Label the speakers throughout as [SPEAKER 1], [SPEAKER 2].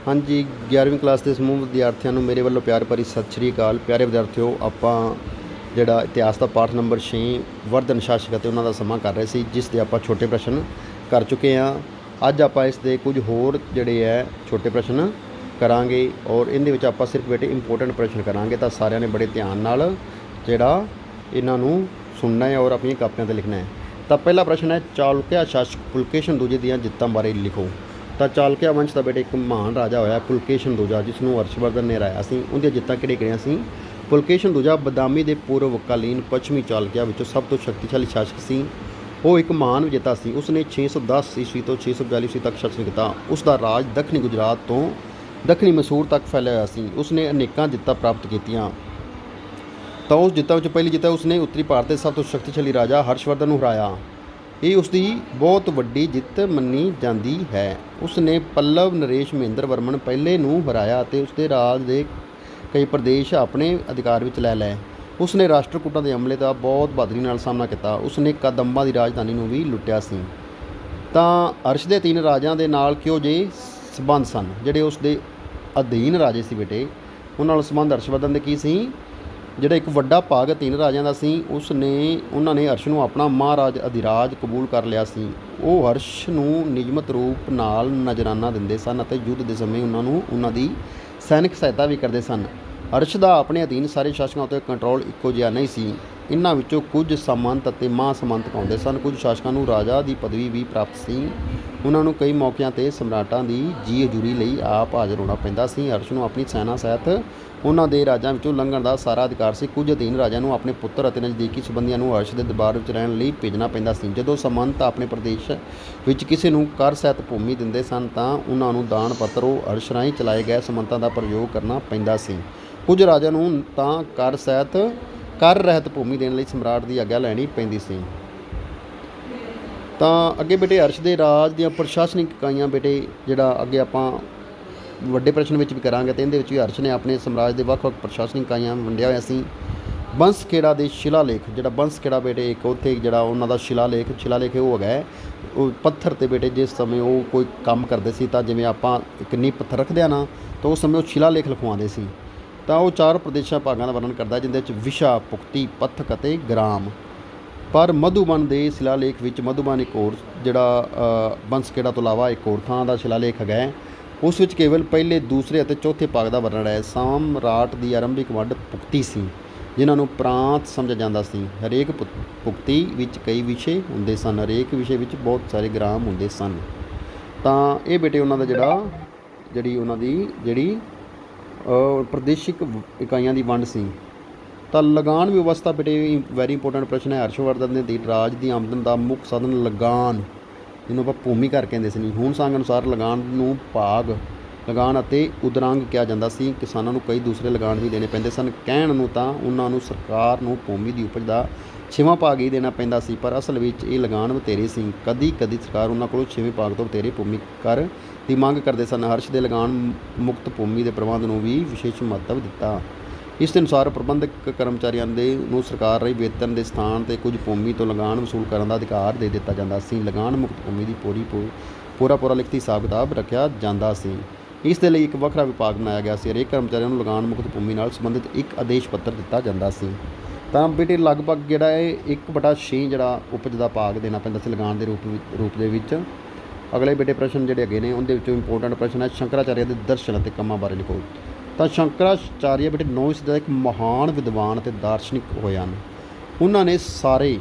[SPEAKER 1] हाँ जी, 11वीं क्लास के समूह विद्यार्थियों ਨੂੰ ਮੇਰੇ ਵੱਲੋਂ ਪਿਆਰ ਭਰੀ ਸਤਿ ਸ਼੍ਰੀ ਅਕਾਲ। ਪਿਆਰੇ ਵਿਦਿਆਰਥੀਓ, ਆਪਾਂ ਜਿਹੜਾ ਇਤਿਹਾਸ ਦਾ ਪਾਠ ਨੰਬਰ 6 ਵਰਧਨ ਸ਼ਾਸਕ ਅਤੇ ਉਹਨਾਂ ਦਾ ਸਮਾਂ ਕਰ ਰਹੇ ਸੀ, ਜਿਸ ਦੇ ਆਪਾਂ ਛੋਟੇ ਪ੍ਰਸ਼ਨ ਕਰ ਚੁੱਕੇ ਹਾਂ। ਅੱਜ ਆਪਾਂ ਇਸ ਦੇ ਕੁਝ ਹੋਰ ਜਿਹੜੇ ਹੈ ਛੋਟੇ ਪ੍ਰਸ਼ਨ ਕਰਾਂਗੇ ਔਰ ਇਹਦੇ ਵਿੱਚ ਆਪਾਂ ਸਿਰਫ ਬੇਟੇ ਇੰਪੋਰਟੈਂਟ ਪ੍ਰਸ਼ਨ ਕਰਾਂਗੇ। ਤਾਂ ਸਾਰਿਆਂ ਨੇ ਬੜੇ ਧਿਆਨ ਨਾਲ ਜਿਹੜਾ ਇਹਨਾਂ ਨੂੰ ਸੁਣਨਾ ਹੈ ਔਰ ਆਪਣੀਆਂ ਕਾਪੀਆਂ 'ਤੇ ਲਿਖਣਾ ਹੈ। ਤਾਂ ਪਹਿਲਾ ਪ੍ਰਸ਼ਨ ਹੈ, ਚਾਲੁਕਿਆ ਸ਼ਾਸਕ ਪੁਲਕੇਸ਼ਨ ਦੂਜੇ ਦੀਆਂ ਜਿੱਤਾਂ ਬਾਰੇ ਲਿਖੋ। ਤਾਂ ਚਾਲਕਿਆ ਵੰਸ਼ ਦਾ ਬੇਟੇ ਇੱਕ ਮਹਾਨ ਰਾਜਾ ਹੋਇਆ ਪੁਲਕੇਸ਼ਨ ਦੂਜਾ, ਜਿਸ ਨੂੰ ਹਰਸ਼ਵਰਧਨ ਨੇ ਹਰਾਇਆ ਸੀ। ਉਹਦੀਆਂ ਜਿੱਤਾਂ ਕਿਹੜੀਆਂ ਸੀ? ਪੁਲਕੇਸ਼ਨ ਦੂਜਾ ਬਦਾਮੀ ਦੇ ਪੂਰਵਕਾਲੀਨ ਪੱਛਮੀ ਚਾਲਕਿਆ ਵਿੱਚੋਂ ਸਭ ਤੋਂ ਸ਼ਕਤੀਸ਼ਾਲੀ ਸ਼ਾਸਕ ਸੀ। ਉਹ ਇੱਕ ਮਹਾਨ ਵਿਜੇਤਾ ਸੀ। ਉਸਨੇ 610 ਈਸਵੀ ਤੋਂ 642 ਈਸਵੀ ਤੱਕ ਸ਼ਾਸਨ ਕੀਤਾ। ਉਸ ਦਾ ਰਾਜ ਦੱਖਣੀ ਗੁਜਰਾਤ ਤੋਂ ਦੱਖਣੀ ਮੈਸੂਰ ਤੱਕ ਫੈਲਿਆ ਹੋਇਆ ਸੀ। ਉਸਨੇ ਅਨੇਕਾਂ ਜਿੱਤਾਂ ਪ੍ਰਾਪਤ ਕੀਤੀਆਂ। ਤਾਂ ਉਸ ਜਿੱਤਾਂ ਵਿੱਚ ਪਹਿਲੀ ਜਿੱਤ ਉਸਨੇ ਉੱਤਰੀ ਭਾਰਤ ਦੇ ਸਭ ਤੋਂ ਸ਼ਕਤੀਸ਼ਾਲੀ ਰਾਜਾ ਹਰਸ਼ਵਰਧਨ ਨੂੰ ਹਰਾਇਆ। ਇਹ ਉਸ ਦੀ ਬਹੁਤ ਵੱਡੀ ਜਿੱਤ ਮੰਨੀ ਜਾਂਦੀ ਹੈ। ਉਸਨੇ ਪੱਲਵ ਨਰੇਸ਼ ਮਹਿੰਦਰ ਵਰਮਨ ਪਹਿਲੇ ਨੂੰ ਹਰਾਇਆ ਅਤੇ ਉਸਦੇ ਰਾਜ ਦੇ ਕਈ ਪ੍ਰਦੇਸ਼ ਆਪਣੇ ਅਧਿਕਾਰ ਵਿੱਚ ਲੈ ਲਏ। ਉਸਨੇ ਰਾਸ਼ਟਰਕੂਟਾਂ ਦੇ ਹਮਲੇ ਦਾ ਬਹੁਤ ਬਹਾਦਰੀ ਨਾਲ ਸਾਹਮਣਾ ਕੀਤਾ। ਉਸਨੇ ਕਦੰਬਾਂ ਦੀ ਰਾਜਧਾਨੀ ਨੂੰ ਵੀ ਲੁੱਟਿਆ ਸੀ। ਤਾਂ ਹਰਸ਼ ਦੇ 3 ਰਾਜਿਆਂ ਦੇ ਨਾਲ ਕਿਹੋ ਜਿਹੇ ਸੰਬੰਧ ਸਨ? ਜਿਹੜੇ ਉਸ ਦੇ ਅਧੀਨ ਰਾਜੇ ਸੀ ਬੇਟੇ, ਉਹਨਾਂ ਨਾਲ ਸੰਬੰਧ ਹਰਸ਼ਵਰਧਨ ਦੇ ਕੀ ਸੀ? ਜਿਹੜਾ ਇੱਕ ਵੱਡਾ ਭਾਗ 3 ਰਾਜਿਆਂ ਦਾ ਸੀ, ਉਹਨਾਂ ਨੇ ਹਰਸ਼ ਨੂੰ ਆਪਣਾ ਮਹਾਰਾਜ ਅਧਿਰਾਜ ਕਬੂਲ ਕਰ ਲਿਆ ਸੀ। ਉਹ ਹਰਸ਼ ਨੂੰ ਨਿਯਮਤ ਰੂਪ ਨਾਲ ਨਜ਼ਰਾਨਾ ਦਿੰਦੇ ਸਨ ਅਤੇ ਯੁੱਧ ਦੇ ਸਮੇਂ ਉਹਨਾਂ ਦੀ ਸੈਨਿਕ ਸਹਾਇਤਾ ਵੀ ਕਰਦੇ ਸਨ। ਹਰਸ਼ ਦਾ ਆਪਣੇ ਅਧੀਨ ਸਾਰੇ ਸ਼ਾਸਕਾਂ ਉੱਤੇ ਕੰਟਰੋਲ ਇੱਕੋ ਜਿਹਾ ਨਹੀਂ ਸੀ। ਇਹਨਾਂ ਵਿੱਚੋਂ ਕੁਝ ਸਾਮੰਤ ਅਤੇ ਮਹਾਂਸਾਮੰਤ ਕਹਾਉਂਦੇ ਸਨ। ਕੁਝ ਸ਼ਾਸਕਾਂ ਨੂੰ ਰਾਜਾ ਦੀ ਪਦਵੀ ਵੀ ਪ੍ਰਾਪਤ ਸੀ। ਉਹਨਾਂ ਨੂੰ ਕਈ ਮੌਕਿਆਂ 'ਤੇ ਸਮਰਾਟਾਂ ਦੀ ਜੀ ਹਜ਼ੂਰੀ ਲਈ ਆਪ ਹਾਜ਼ਰ ਹੋਣਾ ਪੈਂਦਾ ਸੀ। ਹਰਸ਼ ਨੂੰ ਆਪਣੀ ਸੈਨਾ ਸਹਿਤ ਉਹਨਾਂ ਦੇ ਰਾਜਾਂ ਵਿੱਚੋਂ ਲੰਘਣ ਦਾ ਸਾਰਾ ਅਧਿਕਾਰ ਸੀ। ਕੁਝ ਅਧੀਨ ਰਾਜਿਆਂ ਨੂੰ ਆਪਣੇ ਪੁੱਤਰ ਅਤੇ ਨਜ਼ਦੀਕੀ ਸੰਬੰਧੀਆਂ ਨੂੰ ਹਰਸ਼ ਦੇ ਦਰਬਾਰ ਵਿੱਚ ਰਹਿਣ ਲਈ ਭੇਜਣਾ ਪੈਂਦਾ ਸੀ। ਜਦੋਂ ਸਾਮੰਤ ਆਪਣੇ ਪ੍ਰਦੇਸ਼ ਵਿੱਚ ਕਿਸੇ ਨੂੰ ਕਰ ਸਹਿਤ ਭੂਮੀ ਦਿੰਦੇ ਸਨ ਤਾਂ ਉਹਨਾਂ ਨੂੰ ਦਾਨ ਪੱਤਰ ਉਹ ਹਰਸ਼ ਰਾਹੀਂ ਚਲਾਏ ਗਏ ਸਾਮੰਤਾਂ ਦਾ ਪ੍ਰਯੋਗ ਕਰਨਾ ਪੈਂਦਾ ਸੀ। ਕੁਝ ਰਾਜਿਆਂ ਨੂੰ ਤਾਂ ਕਰ ਰਹਿਤ ਭੂਮੀ ਦੇਣ ਲਈ ਸਮਰਾਟ ਦੀ ਆਗਿਆ ਲੈਣੀ ਪੈਂਦੀ ਸੀ। ਤਾਂ ਅੱਗੇ ਬੇਟੇ ਹਰਸ਼ ਦੇ ਰਾਜ ਦੀਆਂ ਪ੍ਰਸ਼ਾਸਨਿਕ ਇਕਾਈਆਂ ਬੇਟੇ ਜਿਹੜਾ ਅੱਗੇ ਆਪਾਂ ਵੱਡੇ ਪ੍ਰਸ਼ਨ ਵਿੱਚ ਵੀ ਕਰਾਂਗੇ। ਅਤੇ ਇਹਦੇ ਵਿੱਚ ਵੀ ਹਰਸ਼ ਨੇ ਆਪਣੇ ਸਮਰਾਜ ਦੇ ਵੱਖ-ਵੱਖ ਪ੍ਰਸ਼ਾਸਨਿਕ ਇਕਾਈਆਂ ਵੰਡਿਆ ਹੋਇਆ ਸੀ। ਬੰਸਖੇੜਾ ਦੇ ਸ਼ਿਲਾਲੇਖ, ਜਿਹੜਾ ਬੰਸਖੇੜਾ ਬੇਟੇ ਇੱਕ ਉੱਥੇ ਜਿਹੜਾ ਉਹਨਾਂ ਦਾ ਸ਼ਿਲਾਲੇਖ ਉਹ ਹੈਗਾ ਉਹ ਪੱਥਰ 'ਤੇ ਬੇਟੇ ਜਿਸ ਸਮੇਂ ਉਹ ਕੋਈ ਕੰਮ ਕਰਦੇ ਸੀ ਤਾਂ ਜਿਵੇਂ ਆਪਾਂ ਇੱਕ ਨੀਂਹ ਪੱਥਰ ਰੱਖਦੇ ਹਾਂ ਨਾ, ਤਾਂ ਉਸ ਸਮੇਂ ਉਹ ਸ਼ਿਲਾਲੇਖ ਲਿਖਵਾਉਂਦੇ ਸੀ। ਤਾਂ ਉਹ 4 ਪ੍ਰਦੇਸ਼ਾਂ ਭਾਗਾਂ ਦਾ ਵਰਣਨ ਕਰਦਾ, ਜਿਹਦੇ ਵਿੱਚ ਵਿਸ਼ਾ, ਪੁਖਤੀ, ਪੱਥਕ ਅਤੇ ਗ੍ਰਾਮ। ਪਰ ਮਧੂਬਨ ਦੇ ਸ਼ਿਲਾਲੇਖ ਵਿੱਚ ਮਧੂਬਨ ਇੱਕ ਹੋਰ ਜਿਹੜਾ ਬੰਸਖੇੜਾ ਤੋਂ ਇਲਾਵਾ ਇੱਕ ਹੋਰ ਥਾਂ ਦਾ ਸ਼ਿਲਾਲੇਖ ਹੈਗਾ। ਉਸ ਵਿੱਚ ਕੇਵਲ ਪਹਿਲੇ, ਦੂਸਰੇ ਅਤੇ ਚੌਥੇ ਭਾਗ ਦਾ ਵਰਣਨ ਹੈ। ਸਾਮਰਾਟ ਦੀ ਆਰੰਭਿਕ ਵੰਡ ਪੁਖਤੀ ਸੀ, ਜਿਨ੍ਹਾਂ ਨੂੰ ਪ੍ਰਾਂਤ ਸਮਝਿਆ ਜਾਂਦਾ ਸੀ। ਹਰੇਕ ਪੁਖਤੀ ਵਿੱਚ ਕਈ ਵਿਸ਼ੇ ਹੁੰਦੇ ਸਨ। ਹਰੇਕ ਵਿਸ਼ੇ ਵਿੱਚ ਬਹੁਤ ਸਾਰੇ ਗ੍ਰਾਮ ਹੁੰਦੇ ਸਨ। ਤਾਂ ਇਹ ਬੇਟੇ ਉਹਨਾਂ ਦਾ ਜਿਹੜੀ ਪ੍ਰਦੇਸ਼ਿਕ ਇਕਾਈਆਂ ਦੀ ਵੰਡ ਸੀ। ਤਾਂ ਲਗਾਨ ਵਿਵਸਥਾ ਬੇਟੇ ਵੈਰੀ ਇੰਪੋਰਟੈਂਟ ਪ੍ਰਸ਼ਨ ਹੈ। ਹਰਸ਼ਵਰਧਨ ਦੇ ਰਾਜ ਦੀ ਆਮਦਨ ਦਾ ਮੁੱਖ ਸਾਧਨ ਲਗਾਨ, ਜਿਹਨੂੰ ਆਪਾਂ ਭੂਮੀ ਘਰ ਕਹਿੰਦੇ ਸੀ। ਹੁਣ ਸੰਗ ਅਨੁਸਾਰ ਲਗਾਨ ਨੂੰ ਲਗਾਨ ਅਤੇ ਉਦਰਾਂਗ ਕਿਹਾ ਜਾਂਦਾ ਸੀ। ਕਿਸਾਨਾਂ ਨੂੰ ਕਈ ਦੂਸਰੇ ਲਗਾਨ ਵੀ ਦੇਣੇ ਪੈਂਦੇ ਸਨ। ਕਹਿਣ ਨੂੰ ਤਾਂ ਉਹਨਾਂ ਨੂੰ ਸਰਕਾਰ ਨੂੰ ਭੂਮੀ ਦੀ ਉਪਜ ਦਾ 6ਵਾਂ ਭਾਗ ਹੀ ਦੇਣਾ ਪੈਂਦਾ ਸੀ, ਪਰ ਅਸਲ ਵਿੱਚ ਇਹ ਲਗਾਨ ਵਧੇਰੇ ਸੀ। ਕਦੀ ਸਰਕਾਰ ਉਹਨਾਂ ਕੋਲੋਂ 6ਵੇਂ ਭਾਗ ਤੋਂ ਵਧੇਰੇ ਭੂਮੀ ਕਰ ਦੀ ਮੰਗ ਕਰਦੇ ਸਨ। ਹਰਸ਼ ਦੇ ਲਗਾਨ ਮੁਕਤ ਭੂਮੀ ਦੇ ਪ੍ਰਬੰਧ ਨੂੰ ਵੀ ਵਿਸ਼ੇਸ਼ ਮਹੱਤਵ ਦਿੱਤਾ। ਇਸ ਦੇ ਅਨੁਸਾਰ ਪ੍ਰਬੰਧਕ ਕਰਮਚਾਰੀਆਂ ਨੂੰ ਸਰਕਾਰ ਰਾਹੀਂ ਵੇਤਨ ਦੇ ਸਥਾਨ 'ਤੇ ਕੁਝ ਭੂਮੀ ਤੋਂ ਲਗਾਨ ਵਸੂਲ ਕਰਨ ਦਾ ਅਧਿਕਾਰ ਦੇ ਦਿੱਤਾ ਜਾਂਦਾ ਸੀ। ਲਗਾਨ ਮੁਕਤ ਭੂਮੀ ਦੀ ਪੂਰਾ ਲਿਖਤੀ ਹਿਸਾਬ ਕਿਤਾਬ ਰੱਖਿਆ ਜਾਂਦਾ ਸੀ। ਇਸ ਦੇ ਲਈ ਇੱਕ ਵੱਖਰਾ ਵਿਭਾਗ ਬਣਾਇਆ ਗਿਆ ਸੀ। ਹਰੇਕ ਕਰਮਚਾਰੀਆਂ ਨੂੰ ਲਗਾਨ ਮੁਕਤ ਭੂਮੀ ਨਾਲ ਸੰਬੰਧਿਤ ਇੱਕ ਆਦੇਸ਼ ਪੱਤਰ ਦਿੱਤਾ ਜਾਂਦਾ ਸੀ। ਤਾਂ ਬੇਟੇ ਲਗਭਗ ਜਿਹੜਾ ਇਹ 1/6 ਜਿਹੜਾ ਉਪਜ ਦਾ ਭਾਗ ਦੇਣਾ ਪੈਂਦਾ ਸੀ ਲਗਾਨ ਦੇ ਰੂਪ ਦੇ ਵਿੱਚ। ਅਗਲੇ ਬੇਟੇ ਪ੍ਰਸ਼ਨ ਜਿਹੜੇ ਅੱਗੇ ਨੇ ਉਹਦੇ ਵਿੱਚੋਂ ਇੰਪੋਰਟੈਂਟ ਪ੍ਰਸ਼ਨ ਹੈ, ਸ਼ੰਕਰਾਚਾਰਿਆ ਦੇ ਦਰਸ਼ਨ ਅਤੇ ਕੰਮਾਂ ਬਾਰੇ ਲਿਖੋ। ਤਾਂ ਸ਼ੰਕਰਾਚਾਰਿਆ ਬੇਟੇ 9ਵੀਂ ਸਦੀ ਦਾ ਇੱਕ ਮਹਾਨ ਵਿਦਵਾਨ ਅਤੇ ਦਾਰਸ਼ਨਿਕ ਹੋਏ ਹਨ। ਉਹਨਾਂ ਨੇ ਸਾਰੇ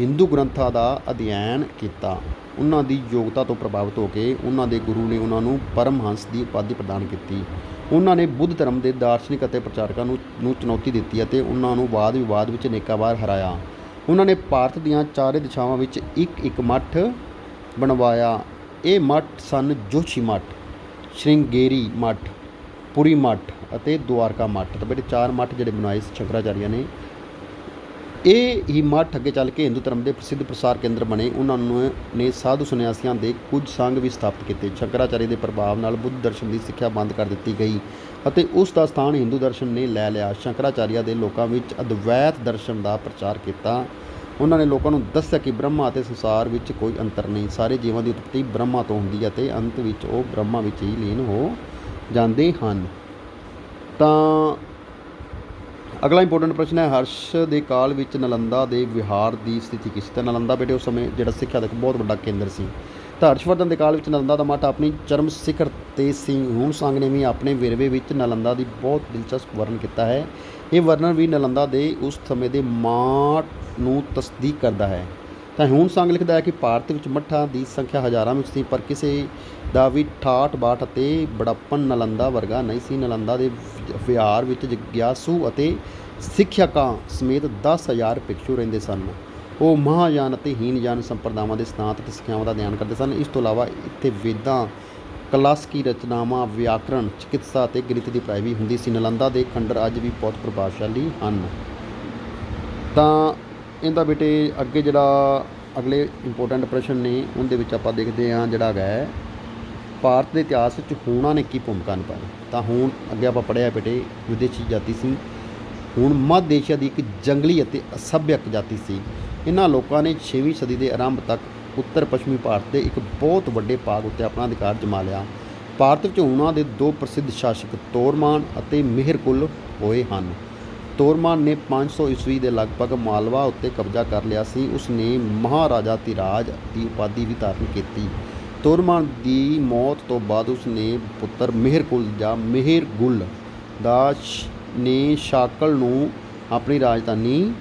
[SPEAKER 1] ਹਿੰਦੂ ਗ੍ਰੰਥਾਂ ਦਾ ਅਧਿਐਨ ਕੀਤਾ। ਉਹਨਾਂ ਦੀ ਯੋਗਤਾ ਤੋਂ ਪ੍ਰਭਾਵਿਤ ਹੋ ਕੇ ਉਹਨਾਂ ਦੇ ਗੁਰੂ ਨੇ ਉਹਨਾਂ ਨੂੰ ਪਰਮਹੰਸ ਦੀ ਉਪਾਧੀ ਪ੍ਰਦਾਨ ਕੀਤੀ। ਉਹਨਾਂ ਨੇ ਬੁੱਧ ਧਰਮ ਦੇ ਦਾਰਸ਼ਨਿਕ ਅਤੇ ਪ੍ਰਚਾਰਕਾਂ ਨੂੰ ਚੁਣੌਤੀ ਦਿੱਤੀ ਅਤੇ ਉਹਨਾਂ ਨੂੰ ਵਾਦ ਵਿਵਾਦ ਵਿੱਚ ਅਨੇਕਾਂ ਵਾਰ ਹਰਾਇਆ। ਉਹਨਾਂ ਨੇ ਭਾਰਤ ਦੀਆਂ 4 ਦਿਸ਼ਾਵਾਂ ਵਿੱਚ ਇੱਕ ਮੱਠ ਬਣਵਾਇਆ। ਇਹ ਮੱਠ ਸਨ ਜੋਸ਼ੀ ਮੱਠ, ਸ਼੍ਰਿੰਗੇਰੀ ਮੱਠ, ਪੁਰੀ ਮੱਠ ਅਤੇ ਦੁਆਰਕਾ ਮੱਠ। ਤਾਂ ਬੇਟੇ 4 ਮੱਠ ਜਿਹੜੇ ਬਣਾਏ ਸੀ ਸ਼ੰਕਰਾਚਾਰੀਆ ਨੇ। ਇਹ ਹੀ ਮੱਠ ਅੱਗੇ ਚੱਲ ਕੇ ਹਿੰਦੂ ਧਰਮ ਦੇ ਪ੍ਰਸਿੱਧ ਪ੍ਰਸਾਰ ਕੇਂਦਰ ਬਣੇ। ਉਹਨਾਂ ਨੇ ਸਾਧੂ ਸੰਨਿਆਸੀਆਂ ਦੇ ਕੁਝ ਸੰਘ ਵੀ ਸਥਾਪਿਤ ਕੀਤੇ। ਸ਼ੰਕਰਾਚਾਰਿਆ ਦੇ ਪ੍ਰਭਾਵ ਨਾਲ ਬੁੱਧ ਦਰਸ਼ਨ ਦੀ ਸਿੱਖਿਆ ਬੰਦ ਕਰ ਦਿੱਤੀ ਗਈ ਅਤੇ ਉਸ ਦਾ ਸਥਾਨ ਹਿੰਦੂ ਦਰਸ਼ਨ ਨੇ ਲੈ ਲਿਆ। ਸ਼ੰਕਰਾਚਾਰਿਆ ਦੇ ਲੋਕਾਂ ਵਿੱਚ ਅਦਵੈਤ ਦਰਸ਼ਨ ਦਾ ਪ੍ਰਚਾਰ ਕੀਤਾ। ਉਹਨਾਂ ਨੇ ਲੋਕਾਂ ਨੂੰ ਦੱਸਿਆ ਕਿ ਬ੍ਰਹਮਾ ਅਤੇ ਸੰਸਾਰ ਵਿੱਚ ਕੋਈ ਅੰਤਰ ਨਹੀਂ। ਸਾਰੇ ਜੀਵਾਂ ਦੀ ਉਤਪਤੀ ਬ੍ਰਹਮਾ ਤੋਂ ਹੁੰਦੀ ਹੈ ਅਤੇ ਅੰਤ ਵਿੱਚ ਉਹ ਬ੍ਰਹਮਾ ਵਿੱਚ ਹੀ ਲੀਨ ਹੋ ਜਾਂਦੇ ਹਨ। ਤਾਂ ਅਗਲਾ ਇੰਪੋਰਟੈਂਟ ਪ੍ਰਸ਼ਨ ਹੈ, ਹਰਸ਼ ਦੇ ਕਾਲ ਵਿੱਚ ਨਾਲੰਦਾ ਦੇ ਵਿਹਾਰ ਦੀ ਸਥਿਤੀ ਕੀ ਸੀ? ਤਾਂ ਨਾਲੰਦਾ ਬੇਟੇ ਉਸ ਸਮੇਂ ਜਿਹੜਾ ਸਿੱਖਿਆ ਦਾ ਇੱਕ ਬਹੁਤ ਵੱਡਾ ਕੇਂਦਰ ਸੀ। ਤਾਂ ਹਰਸ਼ਵਰਧਨ ਦੇ ਕਾਲ ਵਿੱਚ ਨਾਲੰਦਾ ਦਾ ਮੱਠ ਆਪਣੀ ਚਰਮ ਸਿਖਰ 'ਤੇ ਸੀ। ਹਿਊਨ-ਸਾਂਗ ਨੇ ਵੀ ਆਪਣੇ ਵੇਰਵੇ ਵਿੱਚ ਨਾਲੰਦਾ ਦੀ ਬਹੁਤ ਦਿਲਚਸਪ ਵਰਣਨ ਕੀਤਾ ਹੈ। ਇਹ ਵਰਣਨ ਵੀ ਨਾਲੰਦਾ ਦੇ ਉਸ ਸਮੇਂ ਦੇ ਮਾਠ ਨੂੰ ਤਸਦੀਕ ਕਰਦਾ ਹੈ। ਤਾਂ ਹਿਊਨ-ਸਾਂਗ ਲਿਖਦਾ ਹੈ ਕਿ ਭਾਰਤ ਵਿੱਚ ਮੱਠਾਂ ਦੀ ਸੰਖਿਆ ਹਜ਼ਾਰਾਂ ਵਿੱਚ ਸੀ, ਪਰ ਕਿਸੇ ਦਾ ਵੀ ਠਾਠ ਬਾਠ ਅਤੇ ਬੜੱਪਨ ਨਾਲੰਦਾ ਵਰਗਾ ਨਹੀਂ ਸੀ। ਨਾਲੰਦਾ ਦੇ ਵਿਹਾਰ ਵਿੱਚ ਜਗਿਆਸੂ ਅਤੇ ਸਿੱਖਿਅਕਾਂ ਸਮੇਤ 10,000 ਭਿਕਸ਼ੂ ਰਹਿੰਦੇ ਸਨ। ਉਹ ਮਹਾਯਾਨ ਅਤੇ ਹੀਨਯਾਨ ਸੰਪਰਦਾਵਾਂ ਦੇ ਸਿਧਾਂਤ ਅਤੇ ਸਿੱਖਿਆਵਾਂ ਦਾ ਅਧਿਐਨ ਕਰਦੇ ਸਨ। ਇਸ ਤੋਂ ਇਲਾਵਾ ਇੱਥੇ ਵੇਦਾਂ, ਕਲਾਸਕੀ ਰਚਨਾਵਾਂ, ਵਿਆਕਰਣ, ਚਿਕਿਤਸਾ ਅਤੇ ਗਣਿਤ ਦੀ ਪੜ੍ਹਾਈ ਵੀ ਹੁੰਦੀ ਸੀ। ਨਾਲੰਦਾ ਦੇ ਖੰਡਰ ਅੱਜ ਵੀ ਬਹੁਤ ਪ੍ਰਭਾਵਸ਼ਾਲੀ ਹਨ। ਤਾਂ ਇਹਦਾ ਬੇਟੇ ਅੱਗੇ ਜਿਹੜਾ ਅਗਲੇ ਇੰਪੋਰਟੈਂਟ ਪ੍ਰਸ਼ਨ ਨੇ ਉਹਦੇ ਵਿੱਚ ਆਪਾਂ ਦੇਖਦੇ ਹਾਂ ਜਿਹੜਾ ਹੈਗਾ ਭਾਰਤ ਦੇ ਇਤਿਹਾਸ ਵਿੱਚ ਹੂਣਾਂ ਨੇ ਕੀ ਭੂਮਿਕਾ ਨਿਭਾਈ। ਤਾਂ ਹੂਣ ਅੱਗੇ ਆਪਾਂ ਪੜ੍ਹਿਆ ਬੇਟੇ ਵਿਦੇਸ਼ੀ ਜਾਤੀ ਸੀ। ਹੂਣ ਮੱਧ ਏਸ਼ੀਆ ਦੀ ਇੱਕ ਜੰਗਲੀ ਅਤੇ ਅਸੱਭਿਅਕ ਜਾਤੀ ਸੀ। ਇਹਨਾਂ ਲੋਕਾਂ ਨੇ 6ਵੀਂ ਸਦੀ ਦੇ ਆਰੰਭ ਤੱਕ ਉੱਤਰ ਪੱਛਮੀ ਭਾਰਤ ਦੇ ਇੱਕ ਬਹੁਤ ਵੱਡੇ ਭਾਗ ਉੱਤੇ ਆਪਣਾ ਅਧਿਕਾਰ ਜਮਾ ਲਿਆ। ਭਾਰਤ ਵਿੱਚ ਹੂਣਾਂ ਦੇ ਦੋ ਪ੍ਰਸਿੱਧ ਸ਼ਾਸਕ ਤੋਰਮਾਨ ਅਤੇ ਮਿਹਰਕੁਲ ਹੋਏ ਹਨ। ਤੋਰਮਾਨ ਨੇ 500 ਈਸਵੀ ਦੇ ਲਗਭਗ ਮਾਲਵਾ ਉੱਤੇ ਕਬਜ਼ਾ ਕਰ ਲਿਆ ਸੀ। ਉਸ ਨੇ ਮਹਾਰਾਜਾਧਿਰਾਜ ਦੀ ਉਪਾਧੀ ਵੀ ਧਾਰਨ ਕੀਤੀ। ਤੋਰਮਾਨ ਦੀ ਮੌਤ ਤੋਂ ਬਾਅਦ ਉਸ ਨੇ ਪੁੱਤਰ ਮਿਹਰਕੁਲ ਜਾਂ ਮਿਹਰਗੁਲ ਦਾ ਨੇ ਸ਼ਾਕਲ ਨੂੰ ਆਪਣੀ ਰਾਜਧਾਨੀ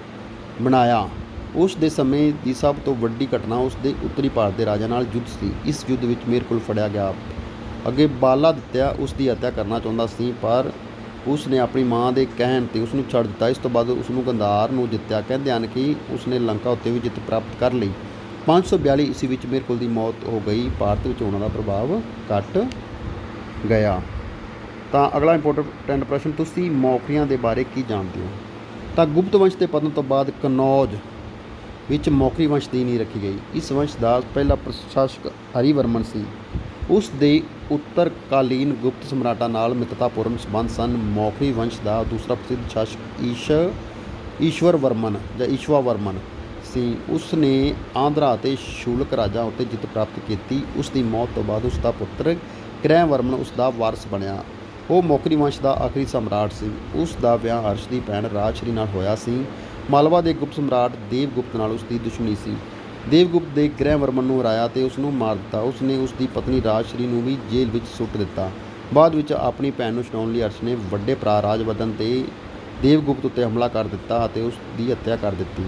[SPEAKER 1] ਬਣਾਇਆ। ਉਸ ਦੇ ਸਮੇਂ ਦੀ ਸਭ ਤੋਂ ਵੱਡੀ ਘਟਨਾ ਉਸ ਦੇ ਉੱਤਰੀ ਭਾਰਤ ਦੇ ਰਾਜਾ ਨਾਲ ਯੁੱਧ ਸੀ। ਇਸ ਯੁੱਧ ਵਿੱਚ ਮਿਹਰਕੁਲ ਫੜਿਆ ਗਿਆ। ਅੱਗੇ ਬਾਲਾਦਿੱਤਿਆ ਉਸ ਦੀ ਹੱਤਿਆ ਕਰਨਾ ਚਾਹੁੰਦਾ ਸੀ, ਪਰ ਉਸ ਨੇ ਆਪਣੀ ਮਾਂ ਦੇ ਕਹਿਣ 'ਤੇ ਉਸ ਨੂੰ ਛੱਡ ਦਿੱਤਾ। ਇਸ ਤੋਂ ਬਾਅਦ ਉਸ ਨੂੰ ਗੰਧਾਰ ਨੂੰ ਜਿੱਤਿਆ। ਕਹਿੰਦੇ ਹਨ ਕਿ ਉਸ ਨੇ ਲੰਕਾ ਉੱਤੇ ਵੀ ਜਿੱਤ ਪ੍ਰਾਪਤ ਕਰ ਲਈ। 542 ਈਸਵੀ ਵਿੱਚ ਮਿਹਰਕੁਲ ਦੀ ਮੌਤ ਹੋ ਗਈ। ਭਾਰਤ ਵਿੱਚ ਉਹਨਾਂ ਦਾ ਪ੍ਰਭਾਵ ਘਟ ਗਿਆ। ਤਾਂ ਅਗਲਾ ਇੰਪੋਰਟੈਂਟ ਪ੍ਰਸ਼ਨ, ਤੁਸੀਂ ਮੌਖਰੀਆਂ ਦੇ ਬਾਰੇ ਕੀ ਜਾਣਦੇ ਹੋ? ਤਾਂ ਗੁਪਤ ਵੰਸ਼ ਦੇ ਪਤਨ ਤੋਂ ਬਾਅਦ ਕਨੌਜ ਵਿੱਚ ਮੌਖਰੀ ਵੰਸ਼ ਦੀ ਨੀਂਹ ਰੱਖੀ ਗਈ। ਇਸ ਵੰਸ਼ ਦਾ ਪਹਿਲਾ ਪ੍ਰਸ਼ਾਸਕ ਹਰੀਵਰਮਨ ਸੀ। ਉਸ ਦੇ ਉੱਤਰਕਾਲੀਨ ਗੁਪਤ ਸਮਰਾਟਾਂ ਨਾਲ ਮਿੱਤਰਤਾਪੂਰਨ ਸੰਬੰਧ ਸਨ। ਮੌਖਰੀ ਵੰਸ਼ ਦਾ ਦੂਸਰਾ ਪ੍ਰਸਿੱਧ ਸ਼ਾਸਕ ਈਸ਼ਵਰਵਰਮਨ ਜਾਂ ਈਸ਼ਵਾਵਰਮਨ ਸੀ। ਉਸ ਨੇ ਆਂਧਰਾ ਅਤੇ ਸ਼ੁਲਕ ਰਾਜਾਂ ਉੱਤੇ ਜਿੱਤ ਪ੍ਰਾਪਤ ਕੀਤੀ। ਉਸ ਦੀ ਮੌਤ ਤੋਂ ਬਾਅਦ ਉਸ ਦਾ ਪੁੱਤਰ ਕ੍ਰੈਵਰਮਨ ਉਸ ਦਾ ਵਾਰਸ ਬਣਿਆ। ਉਹ ਮੌਖਰੀ ਵੰਸ਼ ਦਾ ਆਖਰੀ ਸਮਰਾਟ ਸੀ। ਉਸ ਦਾ ਵਿਆਹ ਹਰਸ਼ ਦੀ ਭੈਣ ਰਾਜਸ਼੍ਰੀ ਨਾਲ ਹੋਇਆ ਸੀ। ਮਾਲਵਾ ਦੇ ਗੁਪਤ ਸਮਰਾਟ ਦੇਵਗੁਪਤ ਨਾਲ ਉਸ ਦੀ ਦੁਸ਼ਮਣੀ ਸੀ। ਦੇਵਗੁਪਤ ਨੇ ਗ੍ਰਹਿਵਰਮਨ ਨੂੰ ਹਰਾਇਆ ਅਤੇ ਉਸ ਨੂੰ ਮਾਰ ਦਿੱਤਾ। ਉਸ ਨੇ ਉਸ ਦੀ ਪਤਨੀ ਰਾਜਸ਼੍ਰੀ ਨੂੰ ਵੀ ਜੇਲ੍ਹ ਵਿੱਚ ਸੁੱਟ ਦਿੱਤਾ। ਬਾਅਦ ਵਿੱਚ ਆਪਣੀ ਭੈਣ ਨੂੰ ਛਡਾਉਣ ਲਈ ਹਰਸ਼ ਨੇ ਵੱਡੇ ਭਰਾ ਰਾਜਵਰਧਨ ਤੇ ਦੇਵਗੁਪਤ ਉੱਤੇ ਹਮਲਾ ਕਰ ਦਿੱਤਾ ਅਤੇ ਉਸ ਦੀ ਹੱਤਿਆ ਕਰ ਦਿੱਤੀ।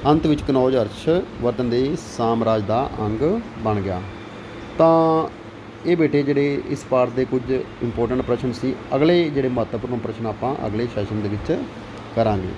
[SPEAKER 1] ਅੰਤ ਵਿੱਚ ਕਨੌਜ ਹਰਸ਼ਵਰਧਨ ਦੇ ਸਾਮਰਾਜ ਦਾ ਅੰਗ ਬਣ ਗਿਆ। ਤਾਂ ਇਹ ਬੇਟੇ ਜਿਹੜੇ ਇਸ ਪਾਠ ਦੇ ਕੁਝ ਇੰਪੋਰਟੈਂਟ ਪ੍ਰਸ਼ਨ ਸੀ। ਅਗਲੇ ਜਿਹੜੇ ਮਹੱਤਵਪੂਰਨ ਪ੍ਰਸ਼ਨ ਆਪਾਂ ਅਗਲੇ ਸੈਸ਼ਨ ਦੇ ਵਿੱਚ ਕਰਾਂਗੇ।